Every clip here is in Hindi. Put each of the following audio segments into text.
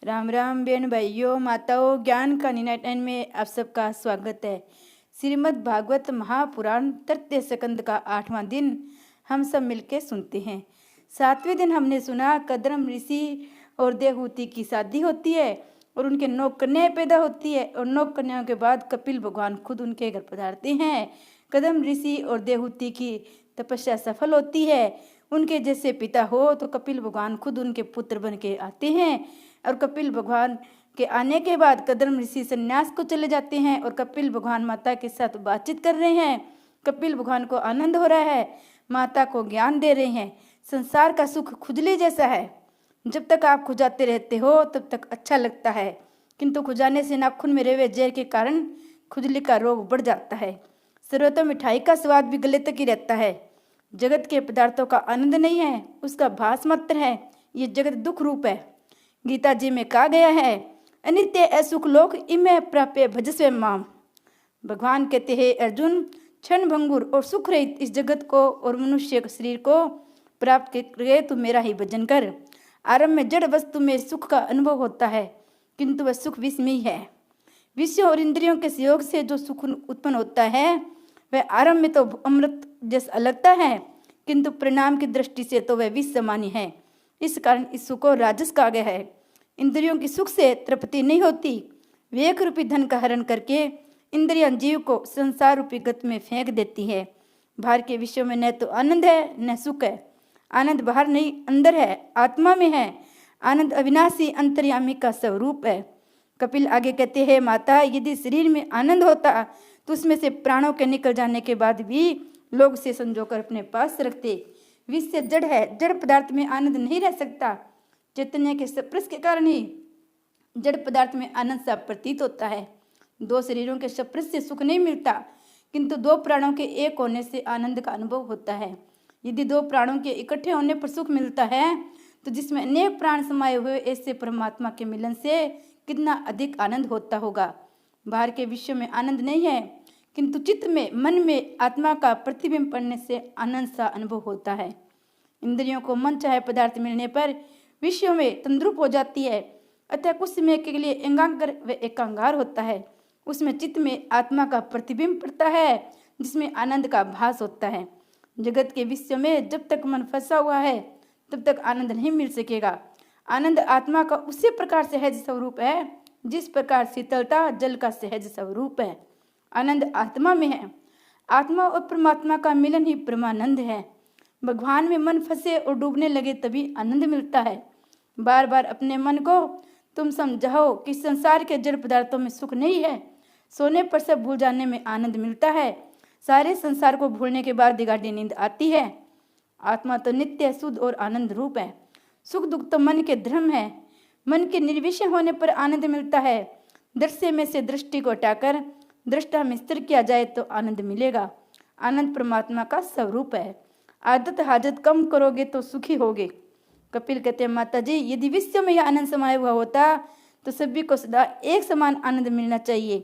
राम राम बहन भाइयों माताओं, ज्ञान का 99 में आप सबका स्वागत है। श्रीमद् भागवत महापुराण तृतीय स्कंद का 8वां दिन हम सब मिलके सुनते हैं। 7वें दिन हमने सुना कद्रम ऋषि और देवहूति की शादी होती है और उनके 9 कन्याएं पैदा होती है और 9 कन्याओं के बाद कपिल भगवान खुद उनके घर पधारते हैं। कद्रम ऋषि और देवहूति की तपस्या सफल होती है। उनके जैसे पिता हो तो कपिल भगवान खुद उनके पुत्र बन के आते हैं और कपिल भगवान के आने के बाद कद्रम ऋषि संन्यास को चले जाते हैं और कपिल भगवान माता के साथ बातचीत कर रहे हैं। कपिल भगवान को आनंद हो रहा है, माता को ज्ञान दे रहे हैं। संसार का सुख खुजली जैसा है, जब तक आप खुजाते रहते हो तब तक अच्छा लगता है, किंतु खुजाने से नाखून में रहे जहर के कारण खुजली का रोग बढ़ जाता है। सर्वोत्तम मिठाई का स्वाद भी गले तक ही रहता है। जगत के पदार्थों का आनंद नहीं है, उसका भास मात्र है। ये जगत दुख रूप है। गीता जी में कहा गया है, अनित्य असुख लोक इमे प्राप्य भजस्व माम। भगवान कहते हैं अर्जुन, क्षण भंगुर और सुख रहित इस जगत को और मनुष्य शरीर को प्राप्त करके तू मेरा ही भजन कर। आरंभ में जड़ वस्तु में सुख का अनुभव होता है, किंतु वह सुख विषमय है। विषय और इंद्रियों के सहयोग से जो सुख उत्पन्न होता है वह आरंभ में तो अमृत जैसा लगता है, किंतु परिणाम की दृष्टि से तो वह विष समान ही है। इस कारण इस सुख को राजस कहा गया है। इंद्रियों की सुख से तृप्ति नहीं होती। विवेक रूपी धन का हरण करके इंद्रियां जीव को संसार रूपी गत में फेंक देती है। बाहर के विषयों में न तो आनंद है न सुख है। आनंद बाहर नहीं अंदर है, आत्मा में है। आनंद अविनाशी अंतर्यामी का स्वरूप है। कपिल आगे कहते हैं, माता यदि शरीर में आनंद होता तो उसमें से प्राणों के निकल जाने के बाद भी लोग उसे संजोकर अपने पास रखते। विष से जड़ है, जड़ पदार्थ में आनंद नहीं रह सकता। चैतन्य के स्पर्श के कारण ही जड़ पदार्थ में आनंद सा प्रतीत होता है। 2 शरीरों के स्पर्श से सुख नहीं मिलता, किंतु 2 प्राणों के एक होने से आनंद का अनुभव होता है। यदि 2 प्राणों के इकट्ठे होने पर सुख मिलता है तो जिसमें अनेक प्राण समाये हुए ऐसे परमात्मा के मिलन से कितना अधिक आनंद होता होगा। बाहर के विश्व में आनंद नहीं है, किंतु चित्त में, मन में आत्मा का प्रतिबिंब पड़ने से आनंद सा अनुभव होता है। इंद्रियों को मन चाहे पदार्थ मिलने पर विषयों में तंद्रुप हो जाती है, अतः कुछ समय के लिए एकांकर व एकांगार होता है। उसमें चित्त में आत्मा का प्रतिबिंब पड़ता है, जिसमें आनंद का भास होता है। जगत के विषयों में जब तक मन फंसा हुआ है तब तक आनंद नहीं मिल सकेगा। आनंद आत्मा का उसी प्रकार सहज स्वरूप है जिस प्रकार शीतलता जल का सहज स्वरूप है। आनंद आत्मा में है। आत्मा और परमात्मा का मिलन ही परमानंद है। भगवान में मन फंसे और डूबने लगे तभी आनंद मिलता है। बार बार अपने मन को तुम समझाओ कि संसार के जड़ पदार्थों में सुख नहीं है। सोने पर सब भूल जाने में आनंद मिलता है। सारे संसार को भूलने के बाद गाढ़ी नींद आती है। आत्मा तो नित्य शुद्ध और आनंद रूप है। सुख दुख तो मन के धर्म है। मन के निर्विषय होने पर आनंद मिलता है। दृश्य में से दृष्टि को हटाकर दृष्टा में स्थिर किया जाए तो आनंद मिलेगा। आनंद परमात्मा का स्वरूप है। आदत हाजत कम करोगे तो सुखी होगे। कपिल कहते हैं, माता जी यदि विश्व में यह आनंद समाया हुआ होता तो सभी को सदा एक समान आनंद मिलना चाहिए।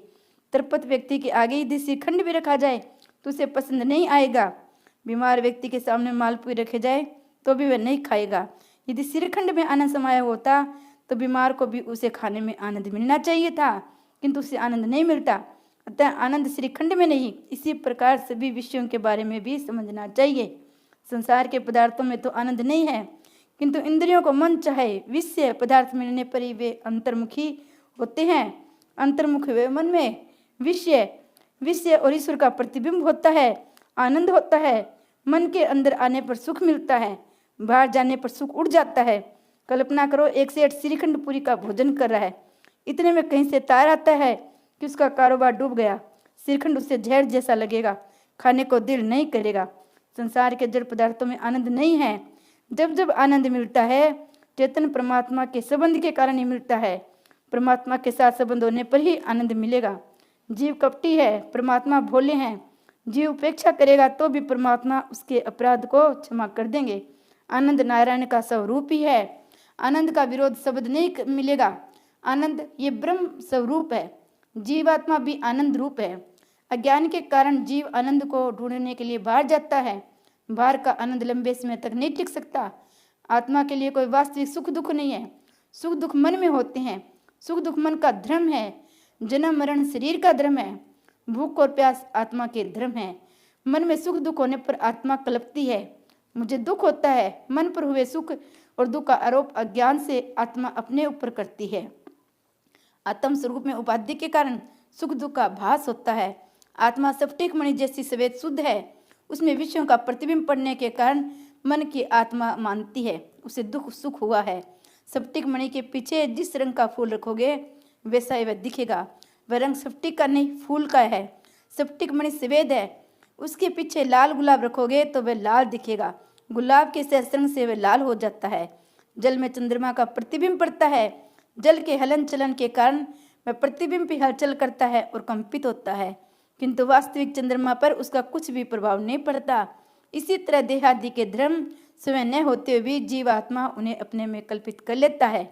तृप्त व्यक्ति के आगे यदि श्रीखंड भी रखा जाए तो उसे पसंद नहीं आएगा। बीमार व्यक्ति के सामने मालपुए रखे जाए तो भी वह नहीं खाएगा। यदि श्रीखंड में आनंद समाया होता तो बीमार को भी उसे खाने में आनंद मिलना चाहिए था, किंतु उसे आनंद नहीं मिलता। अतः आनंद श्रीखंड में नहीं, इसी प्रकार सभी विषयों के बारे में भी समझना चाहिए। संसार के पदार्थों में तो आनंद नहीं है, किंतु इंद्रियों को मन चाहे विषय पदार्थ मिलने पर ही वे अंतर्मुखी होते हैं। अंतर्मुख वे मन में विषय और ईश्वर का प्रतिबिंब होता है। आनंद होता है। मन के अंदर आने पर सुख मिलता है, बाहर जाने पर सुख उड़ जाता है। कल्पना करो, एक सेठ श्रीखंड पूरी का भोजन कर रहा है। इतने में कहीं से तार आता है कि उसका कारोबार डूब गया। श्रीखंड उससे जहर जैसा लगेगा, खाने को दिल नहीं करेगा। संसार के जड़ पदार्थों में आनंद नहीं है। जब जब आनंद मिलता है चेतन परमात्मा के संबंध के कारण ही मिलता है। परमात्मा के साथ संबंध होने पर ही आनंद मिलेगा। जीव कपटी है, परमात्मा भोले हैं। जीव उपेक्षा करेगा तो भी परमात्मा उसके अपराध को क्षमा कर देंगे। आनंद नारायण का स्वरूप ही है। आनंद का विरोध शब्द नहीं मिलेगा। आनंद ये ब्रह्म स्वरूप है। जीवात्मा भी आनंद रूप है। अज्ञान के कारण जीव आनंद को ढूंढने के लिए बाहर जाता है। बाहर का आनंद लंबे समय तक नहीं टिक सकता। आत्मा के लिए कोई वास्तविक सुख दुख नहीं है। सुख दुख मन में होते हैं। सुख दुख मन का धर्म है, जन्म मरण शरीर का धर्म है, भूख और प्यास आत्मा के धर्म है। मन में सुख दुख होने पर आत्मा कलपती है, मुझे दुख होता है। मन पर हुए सुख और दुख का आरोप अज्ञान से आत्मा अपने ऊपर करती है। आत्म स्वरूप में उपाधि के कारण सुख दुख का भास होता है। आत्मा स्फटिक मणि जैसी सफेद शुद्ध है, उसमें विषयों का प्रतिबिंब पड़ने के कारण मन की आत्मा मानती है उसे दुख सुख हुआ है। स्फटिक मणि के पीछे जिस रंग का फूल रखोगे वैसा ही वह दिखेगा। वह रंग स्फटिक का नहीं, फूल का है। स्फटिक मणि सफेद है, उसके पीछे लाल गुलाब रखोगे तो वह लाल दिखेगा। गुलाब के सहज रंग से वह लाल हो जाता है। जल में चंद्रमा का प्रतिबिंब पड़ता है, जल के हलन चलन के कारण वह प्रतिबिंब भी हलचल करता है और कंपित होता है, किंतु वास्तविक चंद्रमा पर उसका कुछ भी प्रभाव नहीं पड़ता। इसी तरह देहादि के धर्म स्वयं न होते हुए भी जीवात्मा उन्हें अपने में कल्पित कर लेता है,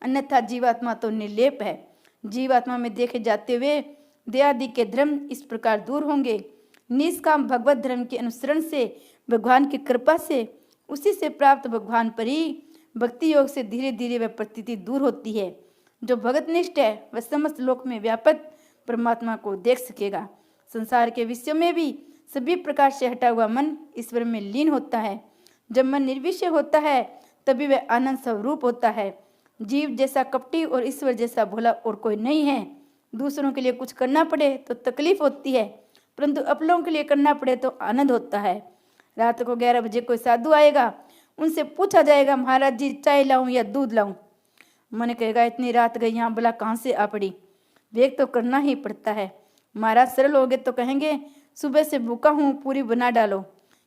अन्यथा जीवात्मा तो निर्लेप है। जीवात्मा में देखे जाते हुए देहादि के धर्म इस प्रकार दूर होंगे। निष्काम भगवत धर्म के अनुसरण से, भगवान की कृपा से, उसी से प्राप्त भगवान पर ही भक्ति योग से धीरे धीरे वह प्रतीति दूर होती है। जो भगतनिष्ठ है वह समस्त लोक में व्यापक परमात्मा को देख सकेगा। संसार के विषयों में भी सभी प्रकार से हटा हुआ मन ईश्वर में लीन होता है। जब मन निर्विषय होता है तभी वह आनंद स्वरूप होता है। जीव जैसा कपटी और ईश्वर जैसा भोला और कोई नहीं है। दूसरों के लिए कुछ करना पड़े तो तकलीफ होती है, परंतु अपनों के लिए करना पड़े तो आनंद होता है। रात को 11 बजे कोई साधु आएगा, उनसे पूछा जाएगा महाराज जी चाय लाऊं या दूध लाऊं। मन कहेगा इतनी रात गई, यहाँ भला कहाँ से आ पड़ी। वेग तो करना ही पड़ता है। महाराज सरल हो गए तो कहेंगे सुबह से भूखा हूँ, पूरी बना डालो।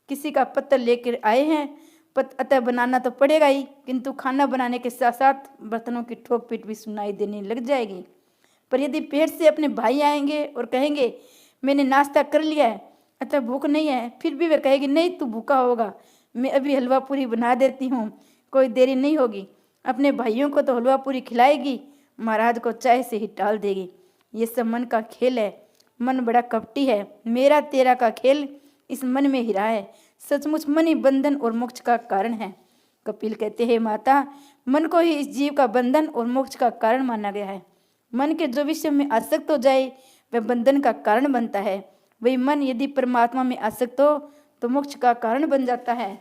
किसी का पत्थर लेकर आए हैं, अतः बनाना तो पड़ेगा ही, किंतु खाना बनाने के साथ साथ बर्तनों की ठोक पीट भी सुनाई देने लग जाएगी। पर यदि पेट से अपने भाई आएंगे और कहेंगे मैंने नाश्ता कर लिया है, अतः भूख नहीं है, फिर भी वह कहेगी नहीं तू भूखा होगा, मैं अभी हलवा पूरी बना देती हूँ, कोई देरी नहीं होगी। अपने भाइयों को तो हलवा पूरी खिलाएगी, महाराज को चाय से ही टाल देगी। ये सब मन का खेल है। मन बड़ा कपटी है। मेरा तेरा का खेल इस मन में हिरा है। सचमुच मन ही बंधन और मोक्ष का कारण है। कपिल कहते हैं माता, मन को ही इस जीव का बंधन और मोक्ष का कारण माना गया है। मन के जो विषय में आसक्त हो जाए वह बंधन का कारण बनता है। वही मन यदि परमात्मा में आसक्त हो तो मोक्ष का कारण बन जाता है।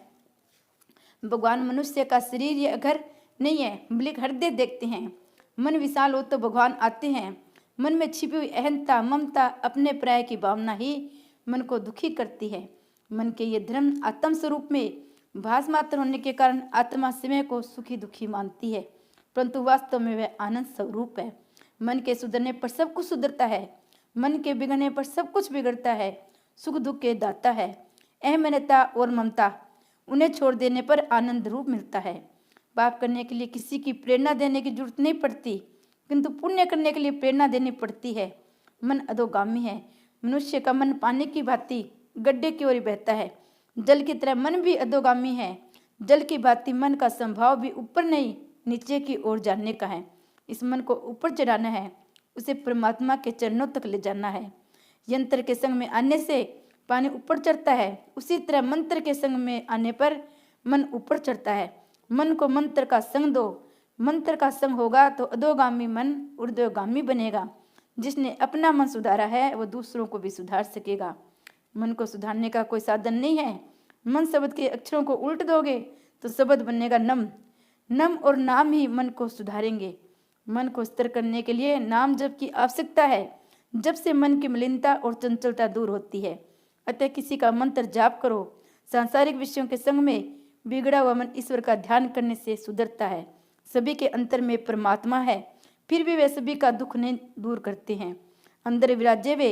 भगवान मनुष्य का शरीर या घर नहीं है, बल्कि हृदय देखते हैं। मन विशाल हो तो भगवान आते हैं। मन में छिपी हुई अहंता, ममता, अपने प्राय की भावना ही मन को दुखी करती है। मन के ये धर्म आत्म स्वरूप में भास मात्र होने के कारण आत्मा स्वयं को सुखी दुखी मानती है, परंतु वास्तव में वह आनंद स्वरूप है। मन के सुधरने पर सब कुछ सुधरता है, मन के बिगड़ने पर सब कुछ बिगड़ता है। सुख दुख के दाता है। अहमन्यता और ममता, उन्हें छोड़ देने पर आनंद रूप मिलता है। पाप करने के लिए किसी की प्रेरणा देने की जरूरत नहीं पड़ती, किंतु पुण्य करने के लिए प्रेरणा देनी पड़ती है। मन अधोगामी है। मनुष्य का मन पानी की भांति गड्ढे की ओर बहता है। जल की तरह मन भी अधोगामी है। जल की भांति मन का संभाव भी ऊपर नहीं नीचे की ओर जाने का है। इस मन को ऊपर चढ़ाना है, उसे परमात्मा के चरणों तक ले जाना है। यंत्र के संग में आने से पानी ऊपर चढ़ता है, उसी तरह मंत्र के संग में आने पर मन ऊपर चढ़ता है। मन को मंत्र का संग दो। मंत्र का संग होगा तो अधोगामी मन ऊर्ध्वगामी बनेगा। जिसने अपना मन सुधारा है वह दूसरों को भी सुधार सकेगा। मन को सुधारने का कोई साधन नहीं है। मन शब्द के अक्षरों को उल्ट दोगे तो शब्द बनेगा नम। नम और नाम ही मन को सुधारेंगे। मन को स्थिर करने के लिए नाम जप की आवश्यकता है। जब से मन की मलिनता और चंचलता दूर होती है। अतः किसी का मंत्र जाप करो। सांसारिक विषयों के संग में बिगड़ा हुआ मन ईश्वर का ध्यान करने से सुधरता है। सभी के अंतर में परमात्मा है, फिर भी वे सभी का दुख नहीं दूर करते हैं। अंदर विराजे वे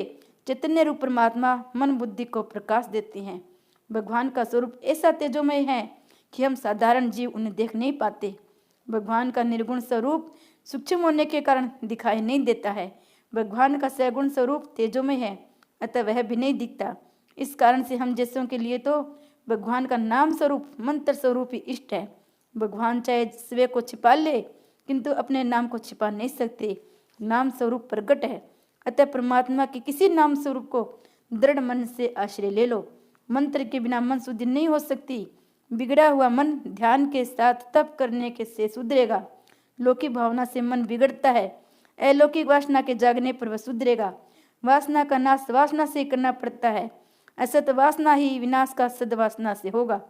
चैतन्य रूप परमात्मा मन बुद्धि को प्रकाश देते हैं। भगवान का स्वरूप ऐसा तेजोमय है कि हम साधारण जीव उन्हें देख नहीं पाते। भगवान का निर्गुण स्वरूप सूक्ष्म होने के कारण दिखाई नहीं देता है। भगवान का सगुण स्वरूप तेजोमय है, अतः वह भी नहीं दिखता। इस कारण से हम जैसों के लिए तो भगवान का नाम स्वरूप मंत्र स्वरूप ही इष्ट है। भगवान चाहे स्वयं को छिपा ले, किंतु अपने नाम को छिपा नहीं सकते। नाम स्वरूप प्रकट है, अतः परमात्मा के किसी नाम स्वरूप को दृढ़ मन से आश्रय ले लो। मंत्र के बिना मन शुद्धि नहीं हो सकती। बिगड़ा हुआ मन ध्यान के साथ तप करने के से सुधरेगा। लौकिक भावना से मन बिगड़ता है। अलौकिक वासना के जागने पर वह सुधरेगा। वासना का नाश वासना से करना पड़ता है। असत वासना ही विनाश का सद्वासना से होगा।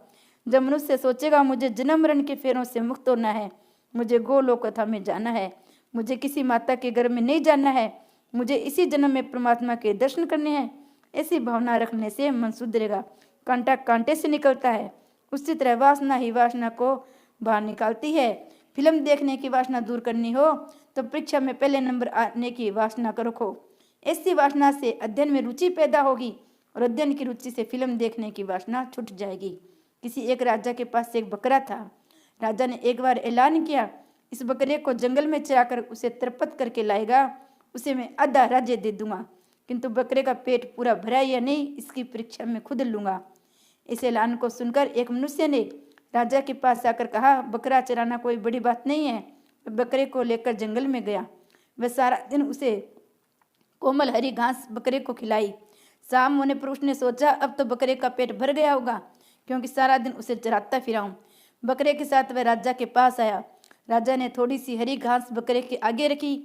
जब मनुष्य सोचेगा मुझे जन्म मरण के फेरों से मुक्त होना है, मुझे गोलोक कथा में जाना है, मुझे किसी माता के घर में नहीं जाना है, मुझे इसी जन्म में परमात्मा के दर्शन करने हैं, ऐसी भावना रखने से मन सुधरेगा। कांटा कांटे से निकलता है, उसी तरह वासना ही वासना को बाहर निकालती है। फिल्म देखने की वासना दूर करनी हो तो परीक्षा में पहले नंबर आने की वासना को रखो। ऐसी वासना से अध्ययन में रुचि पैदा होगी और अध्ययन की रुचि से फिल्म देखने की वासना छूट जाएगी। किसी एक राजा के पास एक बकरा था। राजा ने एक बार ऐलान किया, इस बकरे को जंगल में चराकर उसे तरपत करके लाएगा, उसे मैं आधा राज्य दे दूंगा, किंतु बकरे का पेट पूरा भरा या नहीं इसकी परीक्षा में खुद लूंगा। इस ऐलान को सुनकर एक मनुष्य ने राजा के पास आकर कहा, बकरा चराना कोई बड़ी बात नहीं है। बकरे को लेकर जंगल में गया। वह सारा दिन उसे कोमल हरी घास बकरे को खिलाई। शाम होने पर उसने सोचा, अब तो बकरे का पेट भर गया होगा, क्योंकि सारा दिन उसे चराता फिरा हूं। बकरे के साथ वह राजा के पास आया। राजा ने थोड़ी सी हरी घास बकरे के आगे रखी।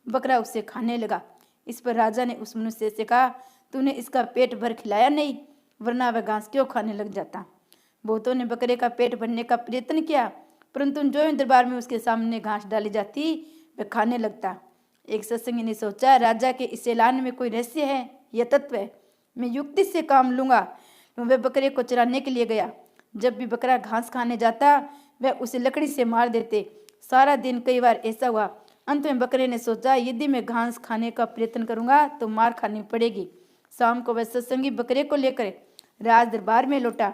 बकरा उसे खाने लगा। इस पर राजा ने उस मनुष्य से कहा, तूने इसका पेट भर खिलाया नहीं, वरना वह घास क्यों खाने लग जाता। बहुतों ने बकरे का पेट भरने का प्रयत्न किया, परंतु जो दरबार में उसके सामने घास डाली जाती वह खाने लगता। एक सत्संगी ने सोचा, राजा के इस ऐलान में कोई रहस्य है या तत्व है, मैं युक्ति से काम लूंगा। वह बकरे को चराने के लिए गया। जब भी बकरा घास खाने जाता वह उसे लकड़ी से मार देते। सारा दिन कई बार ऐसा हुआ। अंत में बकरे ने सोचा, यदि मैं घास खाने का प्रयत्न करूंगा तो मार खानी पड़ेगी। शाम को वह सत्संगी बकरे को लेकर राज दरबार में लौटा।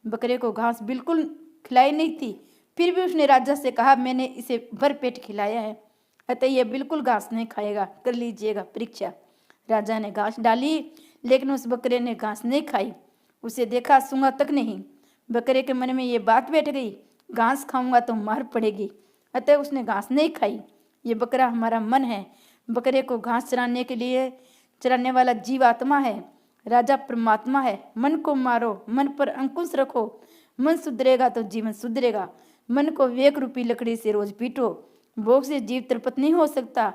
बकरे को घास बिल्कुल खिलाई नहीं थी, फिर भी उसने राजा से कहा, मैंने इसे भर पेट खिलाया है, अतः यह बिल्कुल घास नहीं खाएगा, कर लीजिएगा परीक्षा। राजा ने घास डाली, लेकिन उस बकरे ने घास नहीं खाई। उसे देखा, सूंघा तक नहीं। बकरे के मन में ये बात बैठ गई, घास खाऊंगा तो मार पड़ेगी, अतः उसने घास नहीं खाई। ये बकरा हमारा मन है। बकरे को घास चराने के लिए चराने वाला जीव आत्मा है। राजा परमात्मा है। मन को मारो, मन पर अंकुश रखो। मन सुधरेगा तो जीवन सुधरेगा। मन को विवेक रूपी लकड़ी से रोज पीटो। भोग से जीव तृप्त नहीं हो सकता,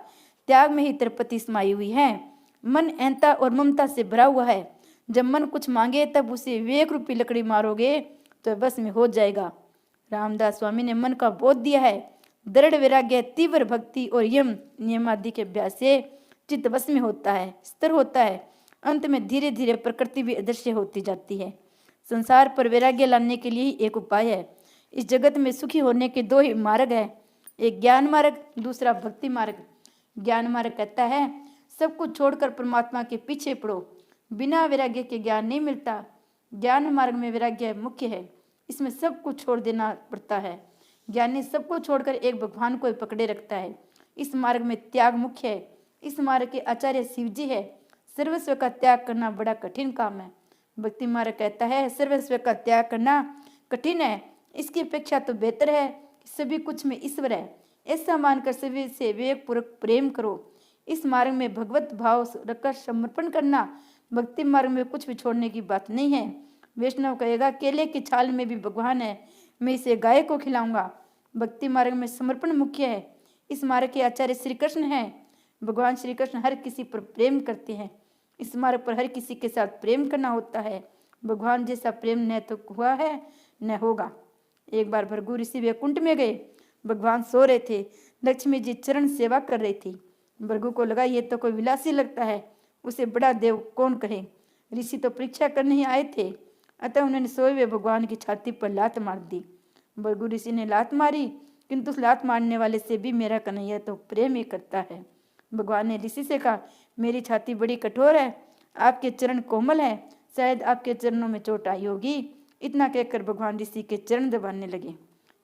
त्याग में ही तृप्ति समाई हुई है। मन अहंता और ममता से भरा हुआ है। जब मन कुछ मांगे तब उसे विवेक रूपी लकड़ी मारोगे तो बस में हो जाएगा। रामदास स्वामी ने मन का बोध दिया है। दृढ़ वैराग्य, तीव्र भक्ति और यम नियम आदि के अभ्यास से चित्त वश में होता है, स्थिर होता है। अंत में धीरे धीरे प्रकृति भी अदृश्य होती जाती है। संसार पर वैराग्य लाने के लिए एक उपाय है। इस जगत में सुखी होने के दो ही मार्ग है, एक ज्ञान मार्ग, दूसरा भक्ति मार्ग। ज्ञान मार्ग कहता है सब कुछ छोड़कर परमात्मा के पीछे पड़ो। बिना वैराग्य के ज्ञान नहीं मिलता। ज्ञान मार्ग में वैराग्य मुख्य है, इसमें सब कुछ छोड़ देना पड़ता है। ज्ञानी सबको छोड़कर एक भगवान को पकड़े रखता है। इस मार्ग में त्याग मुख्य है। इस मार्ग के आचार्य शिव जी है। सर्वस्व का त्याग करना बड़ा कठिन काम है। भक्ति मार्ग कहता है सर्वस्व का त्याग करना कठिन है, इसकी अपेक्षा तो बेहतर है कि सभी कुछ में ईश्वर है, ऐसा मानकर सभी से विवेक पूर्वक प्रेम करो। इस मार्ग में भगवत भाव रखकर समर्पण करना। भक्ति मार्ग में कुछ भी छोड़ने की बात नहीं है। वैष्णव कहेगा केले की छाल में भी भगवान है, मैं इसे गाय को खिलाऊंगा। भक्ति मार्ग में समर्पण मुख्य है। इस मार्ग के आचार्य श्री कृष्ण हैं। भगवान श्री कृष्ण हर किसी पर प्रेम करते हैं। इस मार्ग पर हर किसी के साथ प्रेम करना होता है। भगवान जैसा प्रेम न तो हुआ है न होगा। एक बार भृगु ऋषि वैकुंठ में गए। भगवान सो रहे थे। लक्ष्मी जी चरण सेवा कर रही थी। भृगु को लगा ये तो कोई विलासी लगता है, उसे बड़ा देव कौन कहे। ऋषि तो परीक्षा करने ही आए थे, अतः उन्होंने सोए हुए भगवान की छाती पर लात मार दी। भृगु ऋषि ने लात मारी, किंतु उस लात मारने वाले से भी मेरा कन्हैया तो प्रेम ही करता है। भगवान ने ऋषि से कहा मेरी छाती बड़ी कठोर है, आपके चरण कोमल है, शायद आपके चरणों में चोट आई होगी। इतना कहकर भगवान ऋषि के चरण दबाने लगे।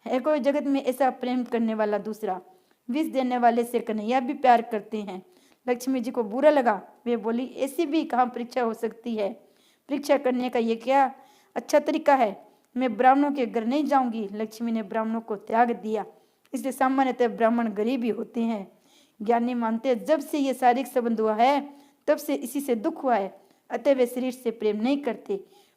है कोई जगत में ऐसा प्रेम करने वाला दूसरा। विष देने वाले से कन्हैया भी प्यार करते हैं। लक्ष्मी जी को बुरा लगा। वे बोली ऐसी भी कहाँ परीक्षा हो सकती है। परीक्षा करने का ये क्या अच्छा तरीका है। मैं ब्राह्मणों के घर नहीं जाऊंगी। लक्ष्मी ने ब्राह्मणों को त्याग दिया। इसलिए सामान्यतः ब्राह्मण गरीब ही होते हैं। ज्ञानी मानते जब से ये शारीरिक संबंध हुआ है तब से इसी से दुख हुआ है, अतः वे शरीर से प्रेम नहीं करते।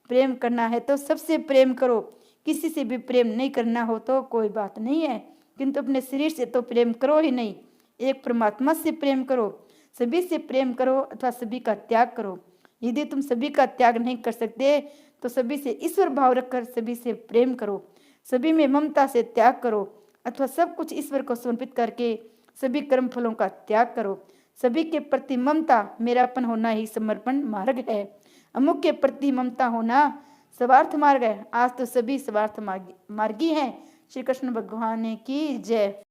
प्रेम करना है तो सबसे प्रेम करो। किसी से भी प्रेम नहीं करना हो तो कोई बात नहीं है, किंतु अपने शरीर से तो प्रेम करो ही नहीं। एक परमात्मा से प्रेम करो, सभी से प्रेम करो अथवा सभी का त्याग करो। यदि तुम सभी का त्याग नहीं कर सकते तो सभी से ईश्वर भाव रखकर सभी से प्रेम करो, सभी में ममता से त्याग करो अथवा सब कुछ ईश्वर को समर्पित करके सभी कर्म फलों का त्याग करो। सभी के प्रति ममता मेरापन होना ही समर्पण मार्ग है। अमुक के प्रति ममता होना स्वार्थ मार्ग है। आज तो सभी स्वार्थ मार्गी हैं। श्री कृष्ण भगवान की जय।